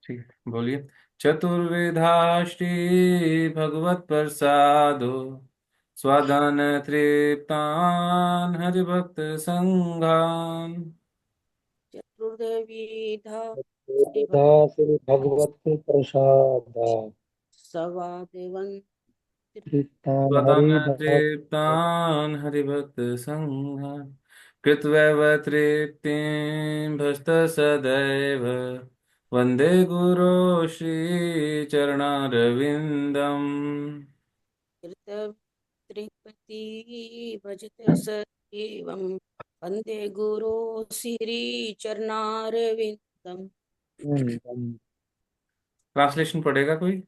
ठीक है, बोलिए। चतुर्विधाष्टि भगवत प्रसादो स्वादान तृप्तान हरिभक्त संघान। चतुर्विधा श्रीभक्ति श्री भगवत प्रसाद सवादेवं कीर्तन स्वदान हरि भक्त तृप्तान हरिभक्त संघान। कृत्वैव तृप्तिं भस्त सदैव वन्दे गुरो श्रीचरणारविन्दम्। कृतवृत्ति भजत स एवं वन्दे गुरो श्रीचरणारविन्दम्। ट्रांसलेशन पढ़ेगा कोई?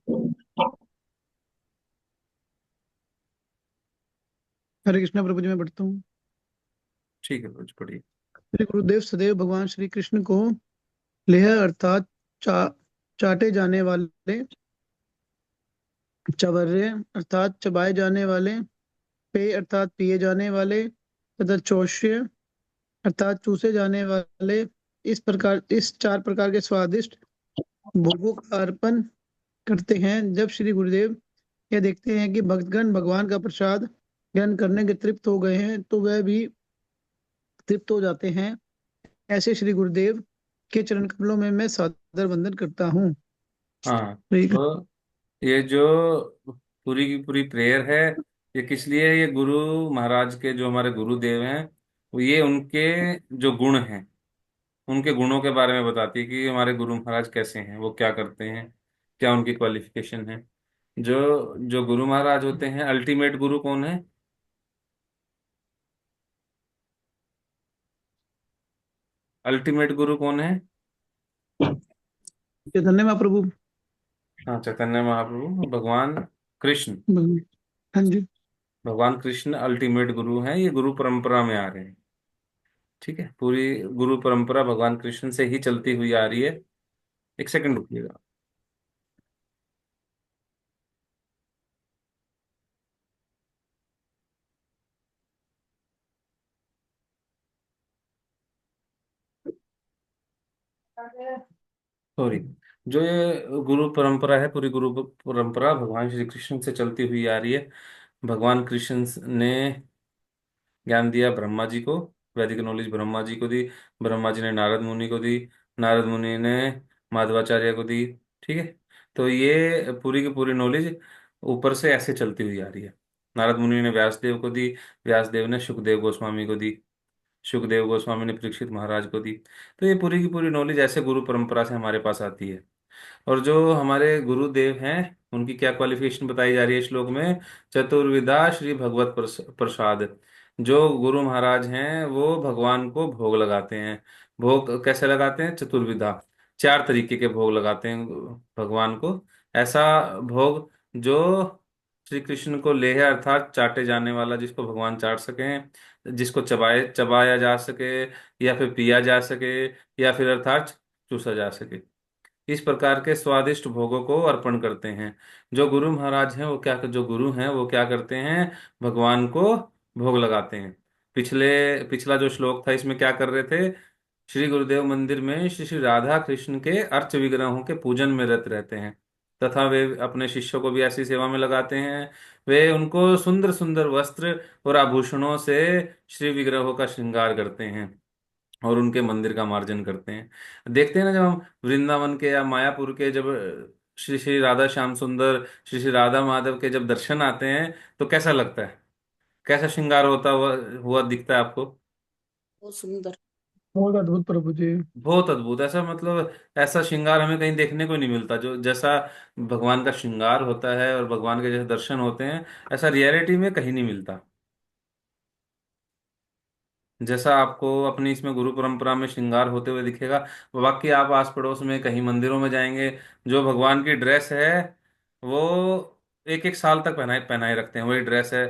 हरे कृष्णा प्रभु जी, मैं पढ़ता हूँ। ठीक है, कुछ पढ़िए। श्री गुरुदेव सदैव भगवान श्री कृष्ण को लेह अर्थात चाटे जाने वाले, चवर्य अर्थात चबाए जाने वाले, पेय अर्थात पिए जाने वाले, तथा चोष्य अर्थात चूसे जाने वाले, इस चार प्रकार के स्वादिष्ट भोगों का अर्पण करते हैं। जब श्री गुरुदेव यह देखते हैं कि भक्तगण भगवान का प्रसाद ग्रहण करने के तृप्त हो गए हैं, तो वह भी तृप्त हो जाते हैं। ऐसे श्री गुरुदेव के चरण कमलों में मैं सादर वंदन करता हूँ। हाँ, श्री तो ये जो पूरी की पूरी प्रेयर है, ये किस लिए है? ये गुरु महाराज के, जो हमारे गुरुदेव हैं, वो ये उनके जो गुण हैं, उनके गुणों के बारे में बताती है कि हमारे गुरु महाराज कैसे हैं, वो क्या करते हैं, क्या उनकी क्वालिफिकेशन है। जो जो गुरु महाराज होते हैं, अल्टीमेट गुरु कौन है? अल्टीमेट गुरु कौन है? चैतन्य महाप्रभु। हाँ, चैतन्य महाप्रभु, भगवान कृष्ण। हाँ जी। भगवान कृष्ण अल्टीमेट गुरु हैं, ये गुरु परंपरा में आ रहे हैं। ठीक है, पूरी गुरु परंपरा भगवान कृष्ण से ही चलती हुई आ रही है। एक सेकंड रुकिएगा। सॉरी। जो ये गुरु परंपरा है, पूरी गुरु परंपरा भगवान श्री कृष्ण से चलती हुई आ रही है। भगवान कृष्ण ने ज्ञान दिया ब्रह्मा जी को, वैदिक नॉलेज ब्रह्मा जी को दी। ब्रह्मा जी ने नारद मुनि को दी। नारद मुनि ने माधवाचार्य को दी। ठीक है, तो ये पूरी की पूरी नॉलेज ऊपर से ऐसे चलती हुई आ रही है। नारद मुनि ने व्यासदेव को दी। व्यासदेव ने सुखदेव गोस्वामी को दी। सुखदेव गोस्वामी ने परीक्षित महाराज को दी। तो ये पूरी की पूरी नॉलेज ऐसे गुरु परंपरा से हमारे पास आती है। और जो हमारे गुरुदेव हैं, उनकी क्या क्वालिफिकेशन बताई जा रही है श्लोक में? चतुर्विधा श्री भगवत प्रसाद। जो गुरु महाराज हैं वो भगवान को भोग लगाते हैं। भोग कैसे लगाते हैं? चतुर्विधा, चार तरीके के भोग लगाते हैं भगवान को। ऐसा भोग जो श्री कृष्ण को लेह अर्थात चाटे जाने वाला, जिसको भगवान चाट सकें, जिसको चबाया जा सके, या फिर पिया जा सके, या फिर अर्थात चूसा जा सके, इस प्रकार के स्वादिष्ट भोगों को अर्पण करते हैं। जो गुरु महाराज हैं वो क्या, जो गुरु हैं वो क्या करते हैं? भगवान को भोग लगाते हैं। पिछला जो श्लोक था, इसमें क्या कर रहे थे? श्री गुरुदेव मंदिर में श्री श्री राधा कृष्ण के अर्च विग्रहों के पूजन में रत रहते हैं, तथा वे अपने शिष्यों को भी ऐसी सेवा में लगाते हैं। वे उनको सुंदर सुंदर वस्त्र और आभूषणों से श्री विग्रहों का श्रृंगार करते हैं और उनके मंदिर का मार्जन करते हैं। देखते हैं ना, जब हम वृंदावन के या मायापुर के, जब श्री श्री राधा श्याम सुंदर, श्री श्री राधा माधव के जब दर्शन आते हैं, तो कैसा लगता है? कैसा श्रृंगार होता हुआ दिखता है आपको? बहुत सुंदर। बहुत अद्भुत प्रभु जी। बहुत अद्भुत। ऐसा मतलब ऐसा श्रृंगार हमें कहीं देखने को नहीं मिलता, जो जैसा भगवान का श्रृंगार होता है और भगवान के जैसे दर्शन होते हैं, ऐसा रियलिटी में कहीं नहीं मिलता। जैसा आपको अपनी इसमें गुरु परंपरा में श्रृंगार होते हुए दिखेगा, बाकी आप आस पड़ोस में कहीं मंदिरों में जाएंगे, जो भगवान की ड्रेस है वो एक एक साल तक पहनाए पहनाए रखते हैं, वही ड्रेस है।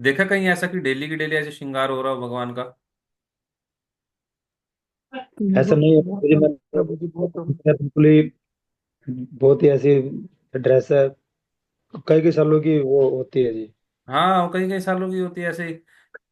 देखा कहीं ऐसा कि डेली की डेली ऐसे श्रृंगार हो रहा हो भगवान का? ऐसा बहुत नहीं है बहुत मुझे, प्रभु मतलब प्रभु जी, बहुत प्रभु। बिल्कुल ही बहुत ही ऐसी ड्रेस है, कई कई सालों की वो होती है जी। हाँ, वो कई कई सालों की होती है ऐसे ही।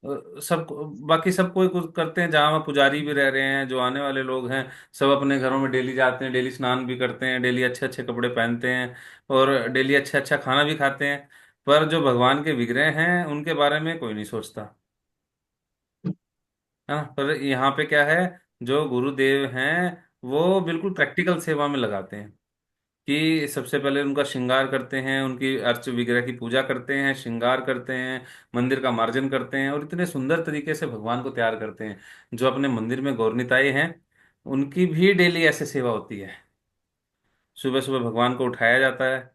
सब बाकी सब कोई कुछ करते हैं, जहाँ वहाँ पुजारी भी रह रहे हैं, जो आने वाले लोग हैं सब अपने घरों में डेली जाते हैं, डेली स्नान भी करते हैं, डेली अच्छे अच्छे कपड़े पहनते हैं और डेली अच्छा अच्छा खाना भी खाते हैं। पर जो भगवान के विग्रह हैं उनके बारे में कोई नहीं सोचता, है ना। पर यहाँ पे क्या है, जो गुरुदेव हैं वो बिल्कुल प्रैक्टिकल सेवा में लगाते हैं कि सबसे पहले उनका श्रृंगार करते हैं, उनकी अर्च विग्रह की पूजा करते हैं, श्रृंगार करते हैं, मंदिर का मार्जन करते हैं और इतने सुंदर तरीके से भगवान को तैयार करते हैं। जो अपने मंदिर में गौरनिताई हैं उनकी भी डेली ऐसे सेवा होती है। सुबह सुबह भगवान को उठाया जाता है,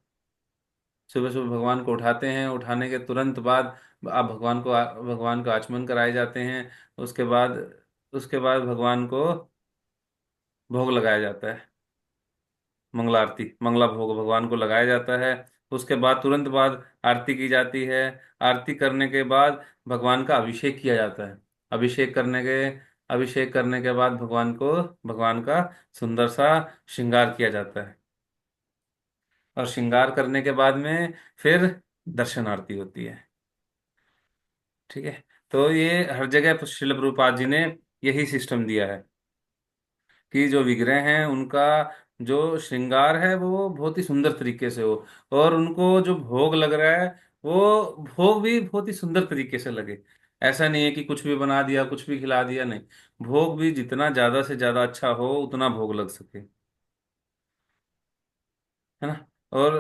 सुबह सुबह भगवान को उठाते हैं, उठाने के तुरंत बाद आप भगवान को आचमन कराए जाते हैं। उसके बाद भगवान को भोग लगाया जाता है, मंगला आरती, मंगला भोग भगवान को लगाया जाता है। उसके बाद तुरंत बाद आरती की जाती है। आरती करने के बाद भगवान का अभिषेक किया जाता है। अभिषेक करने के अभिषेक करने के बाद भगवान का सुंदर सा श्रृंगार किया जाता है और श्रृंगार करने के बाद में फिर दर्शन आरती होती है। ठीक है। तो ये हर जगह श्रील प्रभुपाद जी ने यही सिस्टम दिया है कि जो विग्रह हैं उनका जो श्रृंगार है वो बहुत ही सुंदर तरीके से हो, और उनको जो भोग लग रहा है वो भोग भी बहुत ही सुंदर तरीके से लगे। ऐसा नहीं है कि कुछ भी बना दिया, कुछ भी खिला दिया, नहीं, भोग भी जितना ज्यादा से ज्यादा अच्छा हो उतना भोग लग सके, है ना। और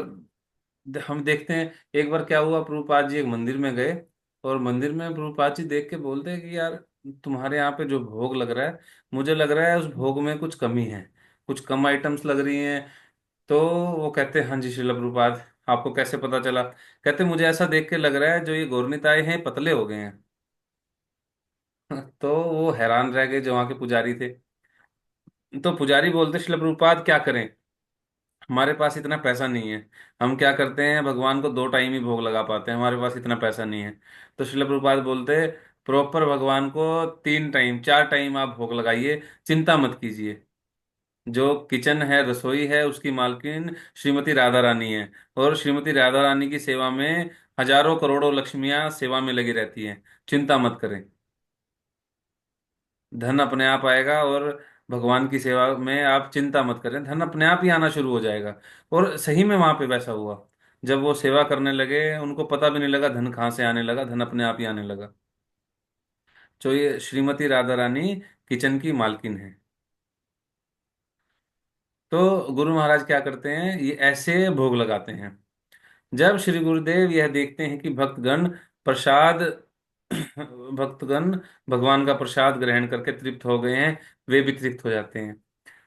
हम देखते हैं एक बार क्या हुआ, प्रभुपाद जी एक मंदिर में गए और मंदिर में प्रभुपाद जी देख के बोलते हैं कि यार तुम्हारे यहाँ पे जो भोग लग रहा है, मुझे लग रहा है उस भोग में कुछ कमी है, कुछ कम आइटम्स लग रही हैं। तो वो कहते हैं हाँ जी श्रील प्रभुपाद, आपको कैसे पता चला? कहते मुझे ऐसा देख के लग रहा है जो ये गौरनिताए हैं पतले हो गए हैं। तो वो हैरान रह गए जो वहाँ के पुजारी थे। तो पुजारी बोलते श्रील प्रभुपाद क्या करें, हमारे पास इतना पैसा नहीं है, हम क्या करते हैं भगवान को 2 टाइम ही भोग लगा पाते हैं, हमारे पास इतना पैसा नहीं है। तो श्रील प्रभुपाद बोलते प्रॉपर भगवान को 3 टाइम 4 टाइम आप भोग लगाइए, चिंता मत कीजिए। जो किचन है, रसोई है, उसकी मालकिन श्रीमती राधा रानी है, और श्रीमती राधा रानी की सेवा में हजारों करोड़ों लक्ष्मियां सेवा में लगी रहती हैं, चिंता मत करें, धन अपने आप आएगा। और भगवान की सेवा में आप चिंता मत करें, धन अपने आप ही आना शुरू हो जाएगा। और सही में वहां पे वैसा हुआ। जब वो सेवा करने लगे उनको पता भी नहीं लगा धन कहाँ से आने लगा, धन अपने आप ही आने लगा। तो ये श्रीमती राधा रानी किचन की मालकिन है। तो गुरु महाराज क्या करते हैं, ये ऐसे भोग लगाते हैं। जब श्री गुरुदेव यह देखते हैं कि भक्तगण भगवान का प्रसाद ग्रहण करके तृप्त हो गए हैं, वे भी तृप्त हो जाते हैं।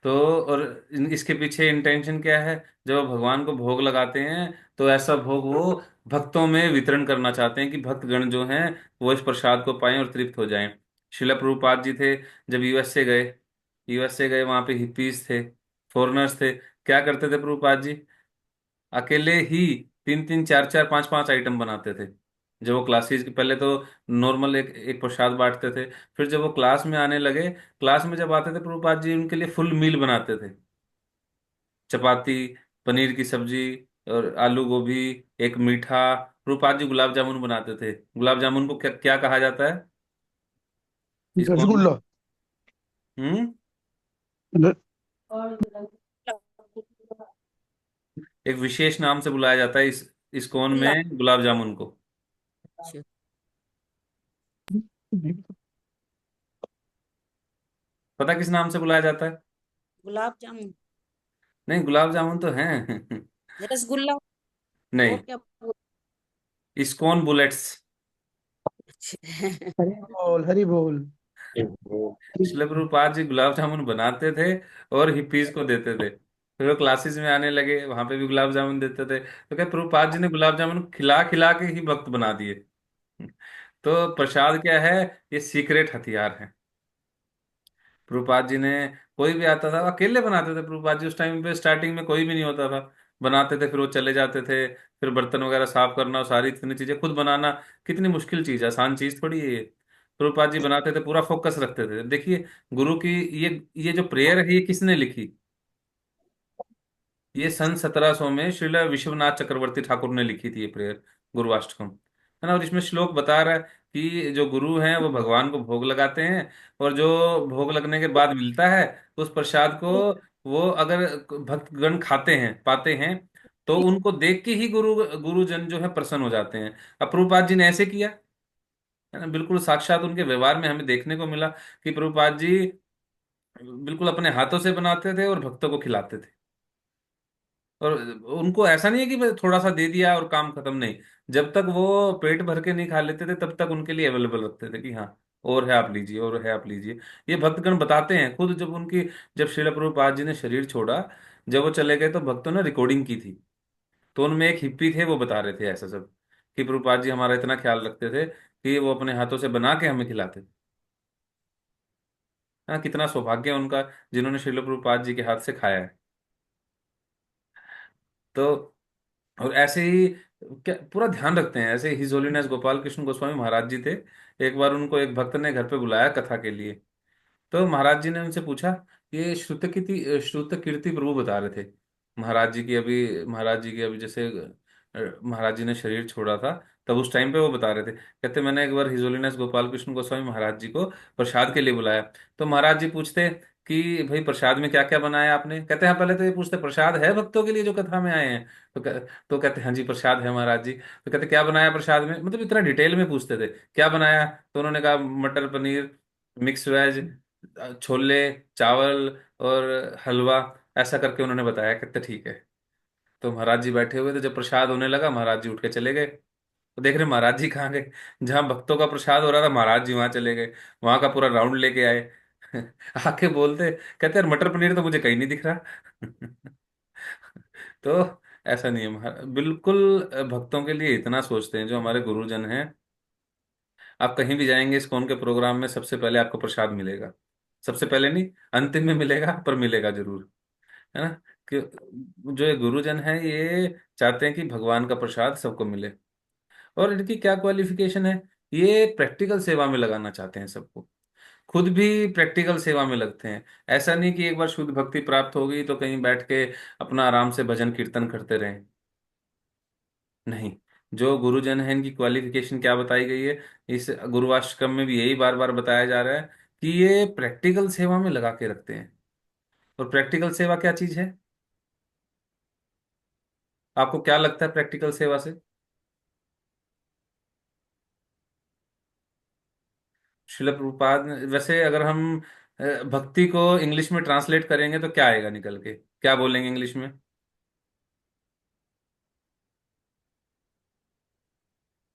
तो और इसके पीछे इंटेंशन क्या है, जब वो भगवान को भोग लगाते हैं तो ऐसा भोग वो भक्तों में वितरण करना चाहते हैं कि भक्तगण जो हैं वो इस प्रसाद को पाएं और तृप्त हो जाएं। शिला प्रभुपाद जी थे, जब यूएसए गए वहां पे हिप्पीज थे, फॉरेनर्स थे। क्या करते थे प्रभुपाद जी, अकेले ही 3 3 4 4 5 5 आइटम बनाते थे। जब वो क्लासेस के पहले तो नॉर्मल एक एक प्रसाद बांटते थे, फिर जब वो क्लास में आने लगे, क्लास में जब आते थे प्रभुपाद जी उनके लिए फुल मील बनाते थे। चपाती, पनीर की सब्जी और आलू गोभी, एक मीठा। प्रभुपाद जी गुलाब जामुन बनाते थे। गुलाब जामुन को क्या क्या कहा जाता है इसको? रसगुल्ला। हम्म। र- एक विशेष नाम से बुलाया जाता है इस कौन गुलाब। में गुलाब जामुन को, अच्छा, पता किस नाम से बुलाया जाता है? गुलाब जामुन, नहीं, गुलाब जामुन तो है। रसगुल्ला, और नहीं, क्या इस्कॉन बुलेट्स। अच्छा। हरी बोल हरी बोल। शिल प्रभुपाद जी गुलाब जामुन बनाते थे और हिप्पीज को देते थे। फिर वो क्लासेस में आने लगे, वहां पे भी गुलाब जामुन देते थे, तो क्या प्रभुपाद जी ने गुलाब जामुन खिला खिला के ही भक्त बना दिए। तो प्रसाद क्या है, ये सीक्रेट हथियार है। प्रभुपाद जी ने, कोई भी आता था अकेले बनाते थे प्रभुपाद जी, उस टाइम पे स्टार्टिंग में कोई भी नहीं होता था, बनाते थे फिर वो चले जाते थे। फिर बर्तन वगैरह साफ करना और सारी इतनी चीजें खुद बनाना कितनी मुश्किल चीज है, आसान चीज थोड़ी है ये। प्रभुपाद जी बनाते थे, पूरा फोकस रखते थे। देखिए गुरु की ये जो प्रेयर है ये किसने लिखी, ये सन 1700 में श्रील विश्वनाथ चक्रवर्ती ठाकुर ने लिखी थी ये प्रेयर, गुरुवाष्टकम, है ना। और इसमें श्लोक बता रहा है कि जो गुरु हैं वो भगवान को भोग लगाते हैं, और जो भोग लगने के बाद मिलता है उस प्रसाद को वो अगर भक्तगण खाते हैं पाते हैं तो उनको देख के ही गुरुजन जो है प्रसन्न हो जाते हैं। अब प्रभुपाद जी ने ऐसे किया, है ना, बिल्कुल साक्षात उनके व्यवहार में हमें देखने को मिला कि प्रभुपाद जी बिल्कुल अपने हाथों से बनाते थे और भक्तों को खिलाते थे। और उनको ऐसा नहीं है कि बस थोड़ा सा दे दिया और काम खत्म, नहीं। जब तक वो पेट भर के नहीं खा लेते थे तब तक उनके लिए अवेलेबल रखते थे कि हाँ और है आप लीजिए, और है आप लीजिए। ये भक्तगण बताते हैं खुद, जब उनकी जब श्रील प्रभुपाद जी ने शरीर छोड़ा, जब वो चले गए तो भक्तों ने रिकॉर्डिंग की थी, तो उनमें एक हिप्पी थे वो बता रहे थे ऐसा सब, कि प्रभुपाद जी हमारा इतना ख्याल रखते थे कि वो अपने हाथों से बना के हमें खिलाते थे। हाँ, कितना सौभाग्य है उनका जिन्होंने श्रील प्रभुपाद जी के हाथ से खाया है। तो और ऐसे ही क्या पूरा ध्यान रखते हैं, ऐसे हिज होलीनेस गोपाल कृष्ण गोस्वामी महाराज जी थे। एक बार उनको एक भक्त ने घर पे बुलाया कथा के लिए। तो महाराज जी ने उनसे पूछा, ये श्रुत कीर्ति प्रभु बता रहे थे महाराज जी की अभी जैसे महाराज जी ने शरीर छोड़ा था, तब उस टाइम पे वो बता रहे थे, कहते मैंने एक बार हिज होलीनेस गोपाल कृष्ण गोस्वामी महाराज जी को प्रसाद के लिए बुलाया। तो महाराज जी पूछते कि भाई प्रसाद में क्या क्या बनाया आपने? कहते हैं पहले तो ये पूछते प्रसाद है भक्तों के लिए जो कथा में आए हैं? तो कहते हैं हाँ जी प्रसाद है महाराज जी। तो कहते क्या बनाया प्रसाद में, मतलब इतना डिटेल में पूछते थे क्या बनाया। तो उन्होंने कहा मटर पनीर, मिक्स वेज, छोले, चावल और हलवा, ऐसा करके उन्होंने बताया। कहते ठीक है। तो महाराज जी बैठे हुए थे, जब प्रसाद होने लगा महाराज जी उठ के चले गए। तो देख रहे महाराज जी कहाँ गए, जहां भक्तों का प्रसाद हो रहा था महाराज जी वहां चले गए, वहां का पूरा राउंड लेके आए। आके बोलते, कहते यार मटर पनीर तो मुझे कहीं नहीं दिख रहा। तो ऐसा नहीं है बिल्कुल भक्तों के लिए इतना सोचते हैं जो हमारे गुरुजन हैं। आप कहीं भी जाएंगे इस्कॉन के प्रोग्राम में सबसे पहले आपको प्रसाद मिलेगा, सबसे पहले नहीं अंतिम में मिलेगा पर मिलेगा जरूर, है ना। कि जो ये गुरुजन है ये चाहते हैं कि भगवान का प्रसाद सबको मिले। और इनकी क्या क्वालिफिकेशन है, ये प्रैक्टिकल सेवा में लगाना चाहते हैं सबको, खुद भी प्रैक्टिकल सेवा में लगते हैं। ऐसा नहीं कि एक बार शुद्ध भक्ति प्राप्त हो गई तो कहीं बैठ के अपना आराम से भजन कीर्तन करते रहें, नहीं। जो गुरुजन है इनकी क्वालिफिकेशन क्या बताई गई है, इस गुरुवाष्टकम में भी यही बार बार बताया जा रहा है कि ये प्रैक्टिकल सेवा में लगा के रखते हैं। और प्रैक्टिकल सेवा क्या चीज है, आपको क्या लगता है प्रैक्टिकल सेवा से? शिल प्रभुपाद वैसे अगर हम भक्ति को इंग्लिश में ट्रांसलेट करेंगे तो क्या आएगा निकल के, क्या बोलेंगे इंग्लिश में?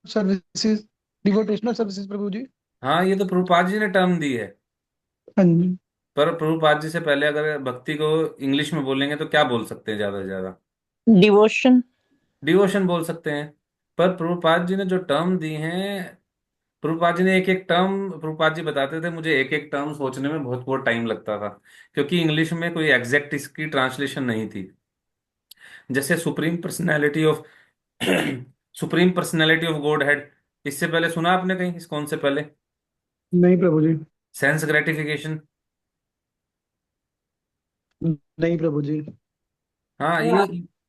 सर्विसेज, डिवोटेशनल सर्विसेज प्रभु जी। हाँ, ये तो प्रभुपाद जी ने टर्म दी है। हाँ जी। पर प्रभुपाद जी से पहले अगर भक्ति को इंग्लिश में बोलेंगे तो क्या बोल सकते हैं ज्यादा से ज्यादा? डिवोशन। डिवोशन बोल सकते हैं। पर प्रभुपाद जी ने जो टर्म दी हैं, प्रभुपाद जी ने एक एक टर्म, प्रभुपाद जी बताते थे मुझे एक एक टर्म सोचने में बहुत बहुत टाइम लगता था, क्योंकि इंग्लिश में कोई एग्जैक्ट इसकी ट्रांसलेशन नहीं थी। जैसे supreme personality of God head, इससे पहले सुना आपने कहीं इस कौन से पहले? नहीं प्रभु जी। सेंस ग्रेटिफिकेशन, नहीं प्रभु जी। हाँ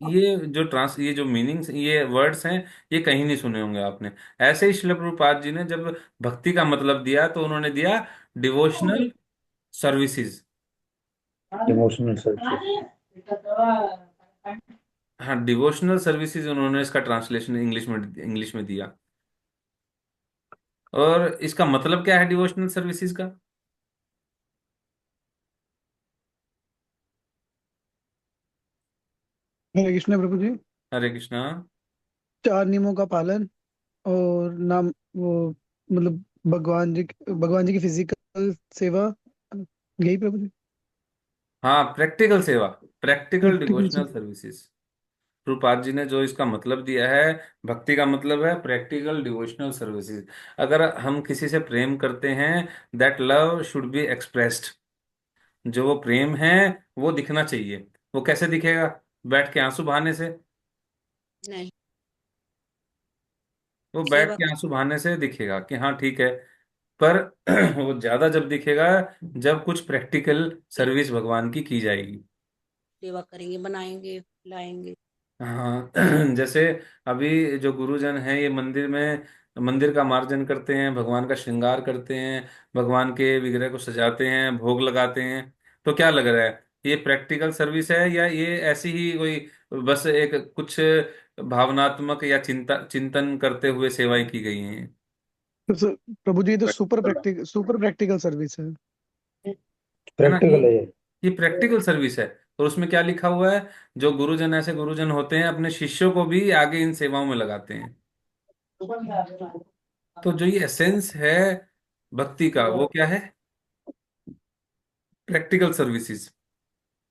ये जो मीनिंग्स ये वर्ड्स हैं ये कहीं नहीं सुने होंगे आपने। ऐसे ही श्रील प्रभुपाद जी ने जब भक्ति का मतलब दिया तो उन्होंने दिया डिवोशनल सर्विसेज। Emotional services. हाँ, डिवोशनल सर्विसेज उन्होंने इसका ट्रांसलेशन इंग्लिश में दिया। और इसका मतलब क्या है डिवोशनल सर्विसेज का? हरे कृष्ण प्रभु जी। हरे कृष्णा। चार नियमों का पालन, और नाम वो, मतलब भगवान जी की फिजिकल सेवा, यही प्रभु जी। हाँ, प्रैक्टिकल सेवा, प्रैक्टिकल प्रैक्टिकल डिवोशनल सेवा। सर्विसेज। प्रभुपाद जी ने जो इसका मतलब दिया है, भक्ति का मतलब है प्रैक्टिकल डिवोशनल सर्विसेज। अगर हम किसी से प्रेम करते हैं, that love should be expressed, जो वो प्रेम है वो दिखना चाहिए। वो कैसे दिखेगा? बैठ के आंसू बहाने से? नहीं, वो बैठ सेवा के कर, आंसू बहाने से दिखेगा कि हाँ ठीक है। पर वो ज्यादा जब दिखेगा जब कुछ प्रैक्टिकल सर्विस भगवान की जाएगी। सेवा करेंगे, बनाएंगे, लाएंगे। हाँ। जैसे अभी जो गुरुजन है ये मंदिर में मंदिर का मार्जन करते हैं, भगवान का श्रृंगार करते हैं, भगवान के विग्रह को सजाते हैं, भोग लगाते हैं। तो क्या लग रहा है, ये प्रैक्टिकल सर्विस है या ये ऐसी ही कोई बस एक कुछ भावनात्मक या चिंतन करते हुए सेवाएं की गई हैं? तो प्रभु जी, ये तो प्रैक्टिकल है। सुपर प्रैक्टिकल सर्विस है। है ना, प्रैक्टिकल है ये। ये प्रैक्टिकल सर्विस है। और उसमें क्या लिखा हुआ है, जो गुरुजन ऐसे गुरुजन होते हैं अपने शिष्यों को भी आगे इन सेवाओं में लगाते हैं। तो जो ये एसेंस है भक्ति का वो क्या है, प्रैक्टिकल सर्विसेज।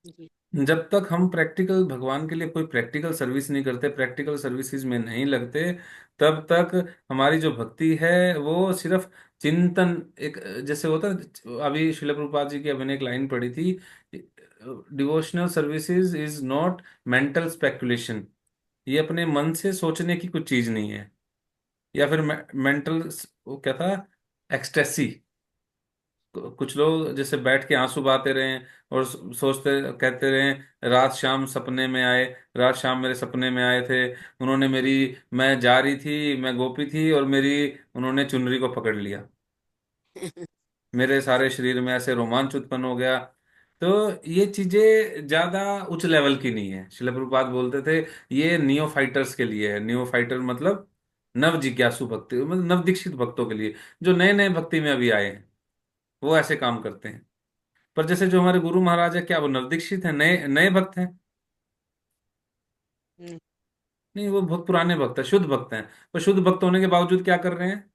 जी। जब तक हम प्रैक्टिकल भगवान के लिए कोई प्रैक्टिकल सर्विस नहीं करते, प्रैक्टिकल सर्विसेज में नहीं लगते, तब तक हमारी जो भक्ति है वो सिर्फ चिंतन, एक जैसे होता है। अभी शिल प्रभुपाद जी की अभी ने एक लाइन पढ़ी थी, devotional services is not mental speculation. ये अपने मन से सोचने की कुछ चीज नहीं है, या फिर मेंटल, वो क्या था, एक्सटेसी। कुछ लोग जैसे बैठ के आंसू बहाते रहे और सोचते कहते रहे, रात शाम सपने में आए, रात शाम मेरे सपने में आए थे, उन्होंने मेरी, मैं जा रही थी, मैं गोपी थी और मेरी, उन्होंने चुनरी को पकड़ लिया, मेरे सारे शरीर में ऐसे रोमांच उत्पन्न हो गया। तो ये चीजें ज्यादा उच्च लेवल की नहीं है। शिल प्रभुपाद बोलते थे ये नियो फाइटर्स के लिए है। नियो फाइटर मतलब नव जिज्ञासु भक्ति, मतलब नव दीक्षित भक्तों के लिए, जो नए नए भक्ति में अभी आए हैं, वो ऐसे काम करते हैं। पर जैसे जो हमारे गुरु महाराज है, क्या वो नवदीक्षित हैं, नए नए भक्त हैं? हम्म। नहीं, वो बहुत पुराने भक्त हैं, शुद्ध भक्त हैं। पर शुद्ध भक्त होने के बावजूद क्या कर रहे हैं,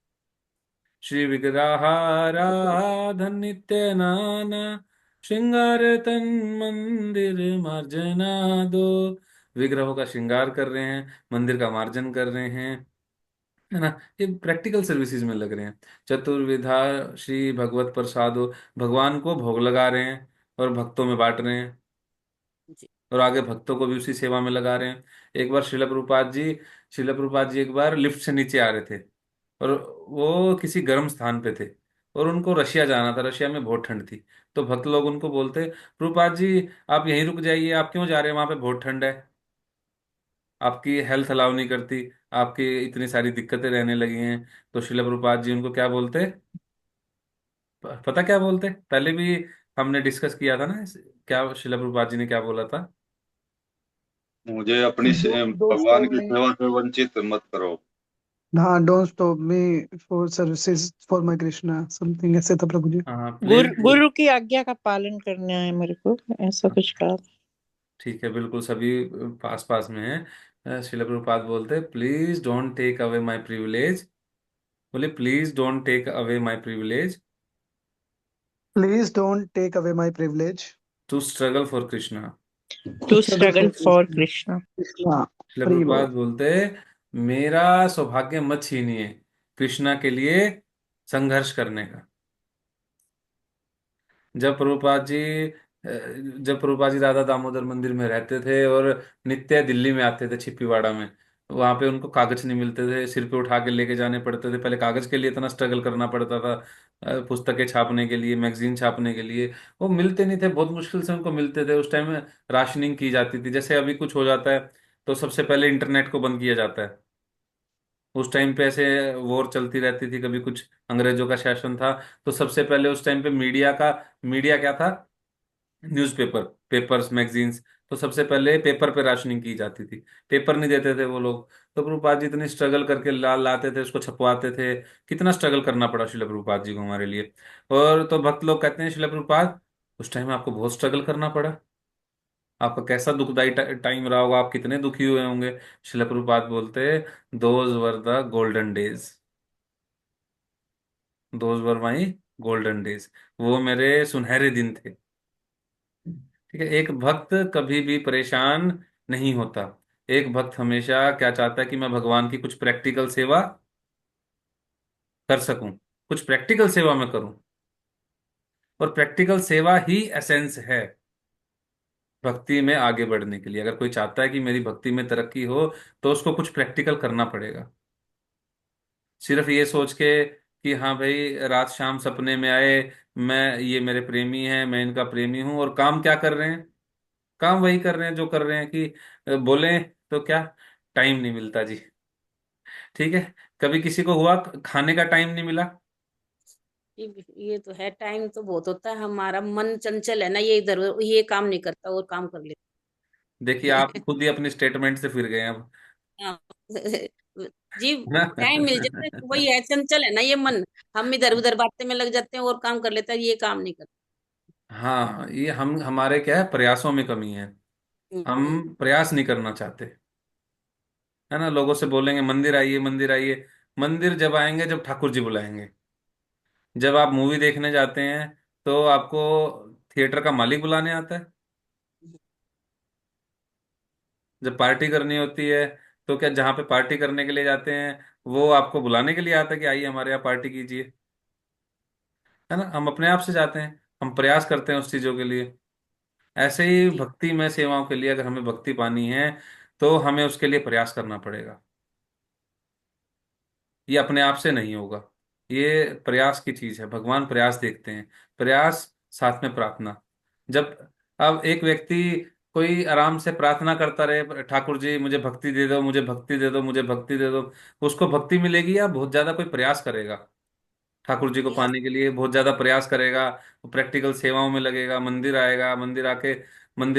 श्री विग्रहाराधन नित्य नाना, श्रृंगार तन मंदिर मार्जना दो। विग्रहों का श्रृंगार कर रहे हैं, मंदिर का मार्जन कर रहे हैं, है ना, ये प्रैक्टिकल सर्विसेज में लग रहे हैं। चतुर्विधा श्री भगवत प्रसादो, भगवान को भोग लगा रहे हैं और भक्तों में बांट रहे हैं, जी। और आगे भक्तों को भी उसी सेवा में लगा रहे हैं। एक बार शिला प्रभुपाद जी एक बार लिफ्ट से नीचे आ रहे थे, और वो किसी गर्म स्थान पे थे, और उनको रशिया जाना था, रशिया में बहुत ठंड थी। तो भक्त लोग उनको बोलते, प्रभुपाद जी आप यहीं रुक जाइए, आप क्यों जा रहे हैं, वहां पे बहुत ठंड है, आपकी हेल्थ अलाउ नहीं करती, आपकी इतनी सारी दिक्कतें रहने लगी हैं। तो शिला प्रभुपाद जी उनको क्या बोलते, पता क्या बोलते, पहले भी हमने डिस्कस किया था ना क्या शिला प्रभुपाद जी ने क्या बोला था? मुझे अपनी डोंट भगवान स्टॉप की मी। सेवा से वंचित मत करो। हाँ, don't stop me for services for my Krishna, something ऐसे था प्रभु जी। हाँ प्लीज। गुरु की आज्ञा का पालन करना है मेरे को, ऐसा कुछ कहा। ठीक है, बिल्कुल सभी पास पास में है। शिला प्रभुपाद बोलते, please don't take away my privilege, बोले please don't take away my privilege please don't take away my privilege to struggle for Krishna. To to struggle struggle for for Krishna. Krishna. Krishna. Srila Hari बोल। प्रभुपाद बोलते, मेरा सौभाग्य मत छीनिए कृष्णा के लिए संघर्ष करने का। जब प्रभुपाद जी जब प्रभुपाद जी राधा दामोदर मंदिर में रहते थे और नित्य दिल्ली में आते थे छिप्पीवाड़ा में, वहां पे उनको कागज नहीं मिलते थे, सिर पे उठा के लेके जाने पड़ते थे। पहले कागज के लिए इतना स्ट्रगल करना पड़ता था, पुस्तकें छापने के लिए, मैगजीन छापने के लिए, वो मिलते नहीं थे, बहुत मुश्किल से उनको मिलते थे। उस टाइम में राशनिंग की जाती थी, जैसे अभी कुछ हो जाता है तो सबसे पहले इंटरनेट को बंद किया जाता है। उस टाइम पे ऐसे वॉर चलती रहती थी, कभी कुछ अंग्रेजों का शासन था, तो सबसे पहले उस टाइम पे मीडिया क्या था, न्यूज़पेपर, पेपर्स, मैगजीन्स। तो सबसे पहले पेपर पे राशनिंग की जाती थी, पेपर नहीं देते थे वो लोग। तो प्रभुपाद जी इतनी स्ट्रगल करके लाते थे, उसको छपवाते थे। कितना स्ट्रगल करना पड़ा शिला प्रभुपाद जी को हमारे लिए। और तो भक्त लोग कहते हैं, शिला प्रभुपाद उस टाइम आपको बहुत स्ट्रगल करना पड़ा, आपका कैसा दुखदाई टाइम रहा होगा, आप कितने दुखी हुए होंगे। शिला प्रभुपाद बोलते, those were the golden days, those were my golden days, वो मेरे सुनहरे दिन थे। ठीक है, एक भक्त कभी भी परेशान नहीं होता। एक भक्त हमेशा क्या चाहता है कि मैं भगवान की कुछ प्रैक्टिकल सेवा कर सकूं, कुछ प्रैक्टिकल सेवा मैं करूं। और प्रैक्टिकल सेवा ही एसेंस है भक्ति में आगे बढ़ने के लिए। अगर कोई चाहता है कि मेरी भक्ति में तरक्की हो, तो उसको कुछ प्रैक्टिकल करना पड़ेगा। सिर्फ ये सोच के कि हाँ भाई रात शाम सपने में आए, मैं, ये मेरे प्रेमी हैं, मैं इनका प्रेमी हूं, और काम क्या कर रहे हैं, काम वही कर रहे हैं जो कर रहे हैं कि बोले तो क्या, टाइम नहीं मिलता जी, ठीक है। कभी किसी को हुआ खाने का टाइम नहीं मिला? ये तो है, टाइम तो बहुत होता है, हमारा मन चंचल है ना, ये इधर ये काम नहीं करता और काम कर देखिए, लेता आप है। खुद ही अपनी स्टेटमेंट से फिर गए अब। हाँ। जी, टाइम मिल जाता है तो वही है, चंचल है ना ये मन, हम इधर उधर बातें में लग जाते हैं और काम कर लेता है, ये काम नहीं करता। हाँ, ये हम हमारे क्या है, प्रयासों में कमी है। हम्म। हम प्रयास नहीं करना चाहते, है ना। लोगों से बोलेंगे मंदिर आइए, मंदिर आइए। मंदिर जब आएंगे जब ठाकुर जी बुलाएंगे। जब आप मूवी देखने जाते हैं तो आपको थिएटर का मालिक बुलाने आता है। जब पार्टी करनी होती है तो क्या, जहाँ पे पार्टी करने के लिए जाते हैं वो आपको बुलाने के लिए आता है कि आइए हमारे यहाँ पार्टी कीजिए, है ना। हम अपने आप से जाते हैं, हम प्रयास करते हैं उस चीजों के लिए। ऐसे ही जी भक्ति में सेवाओं के लिए अगर हमें भक्ति पानी है तो हमें उसके लिए प्रयास करना पड़ेगा। ये अपने आप से नहीं होगा, ये प्रयास की चीज है। भगवान प्रयास देखते हैं, प्रयास साथ में प्रार्थना। जब अब एक व्यक्ति कोई आराम से प्रार्थना करता रहे, ठाकुर जी मुझे भक्ति दे दो, मुझे भक्ति दे दो, मुझे भक्ति दे दो, उसको भक्ति मिलेगी या बहुत ज्यादा कोई प्रयास करेगा ठाकुर जी को प्रयास। पाने के लिए, बहुत ज्यादा प्रयास करेगा, प्रैक्टिकल सेवाओं में लगेगा, मंदिर आएगा, मंदिर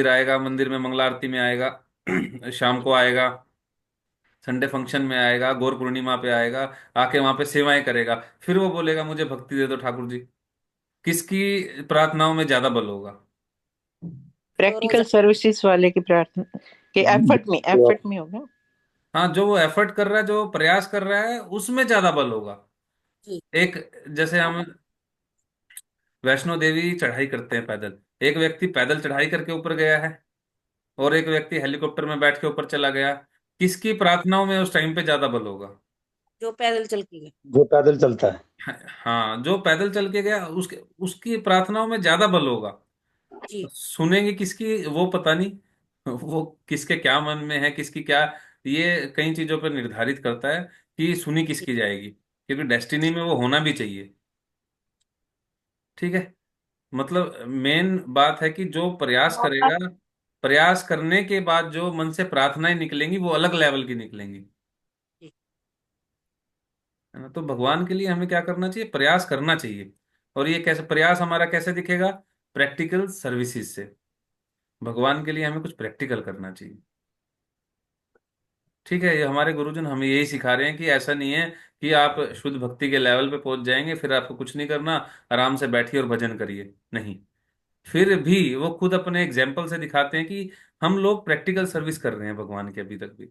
आएगा, मंदिर में मंगला आरती में आएगा, शाम को आएगा, संडे फंक्शन में आएगा, गौर पूर्णिमा पे आएगा, आके वहां पे सेवाएं करेगा, फिर वो बोलेगा मुझे भक्ति दे दो ठाकुर जी। किसकी प्रार्थनाओं में ज्यादा बल होगा? जो रोज। प्रैक्टिकल सर्विसेज वाले की प्रार्थना के एफर्ट में होगा। हाँ, जो वो एफर्ट कर रहा है, जो प्रयास कर रहा है, उसमें ज्यादा बल होगा। जी। एक, जैसे हम वैष्णो देवी चढ़ाई करते हैं पैदल, एक व्यक्ति पैदल चढ़ाई करके ऊपर गया है और एक व्यक्ति हेलीकॉप्टर में बैठ के ऊपर चला गया। किसकी प्रार्थनाओं में उस टाइम पे ज्यादा बल होगा? जो पैदल चल के गए। जो पैदल चलता है। हाँ, जो पैदल चल के गया उसके उसकी प्रार्थनाओं में ज्यादा बल होगा। जी सुनेंगे किसकी वो पता नहीं, वो किसके क्या मन में है, किसकी क्या, ये कई चीजों पर निर्धारित करता है कि सुनी जी। किसकी जाएगी, क्योंकि डेस्टिनी में वो होना भी चाहिए। ठीक है। मतलब मेन बात है कि जो प्रयास करेगा, प्रयास करने के बाद जो मन से प्रार्थनाएं निकलेंगी वो अलग लेवल की निकलेंगी, जी। है ना। तो भगवान के लिए हमें क्या करना चाहिए, प्रयास करना चाहिए। और ये कैसे प्रयास हमारा कैसे दिखेगा? प्रैक्टिकल सर्विसेज से। भगवान के लिए हमें कुछ प्रैक्टिकल करना चाहिए। ठीक है, ये हमारे गुरुजन हमें यही सिखा रहे हैं कि ऐसा नहीं है कि आप शुद्ध भक्ति के लेवल पे पहुंच जाएंगे फिर आपको कुछ नहीं करना, आराम से बैठिए और भजन करिए, नहीं। फिर भी वो खुद अपने एग्जाम्पल से दिखाते हैं कि हम लोग प्रैक्टिकल सर्विस कर रहे हैं भगवान की अभी तक भी।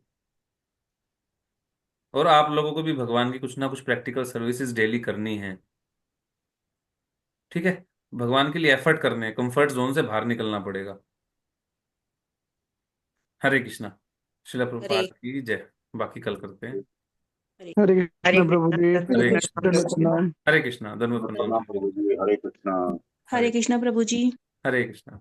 और आप लोगों को भी भगवान की कुछ ना कुछ प्रैक्टिकल सर्विसेज डेली करनी है। ठीक है। भगवान के लिए एफर्ट करने हैं, कंफर्ट जोन से बाहर निकलना पड़ेगा। हरे कृष्णा। शिला हरे प्रभुपाद की जय। बाकी कल करते हैं। हरे हरे हरे कृष्ण प्रभु जी। कृष्ण हरे कृष्ण कृष्णा। दंडवत प्रभु। प्रणाम। हरे कृष्णा, धन्यवाद प्रणाम। प्रणाम प्रभु जी, हरे कृष्णा। हरे हरे कृष्णा प्रभु जी। हरे कृष्णा।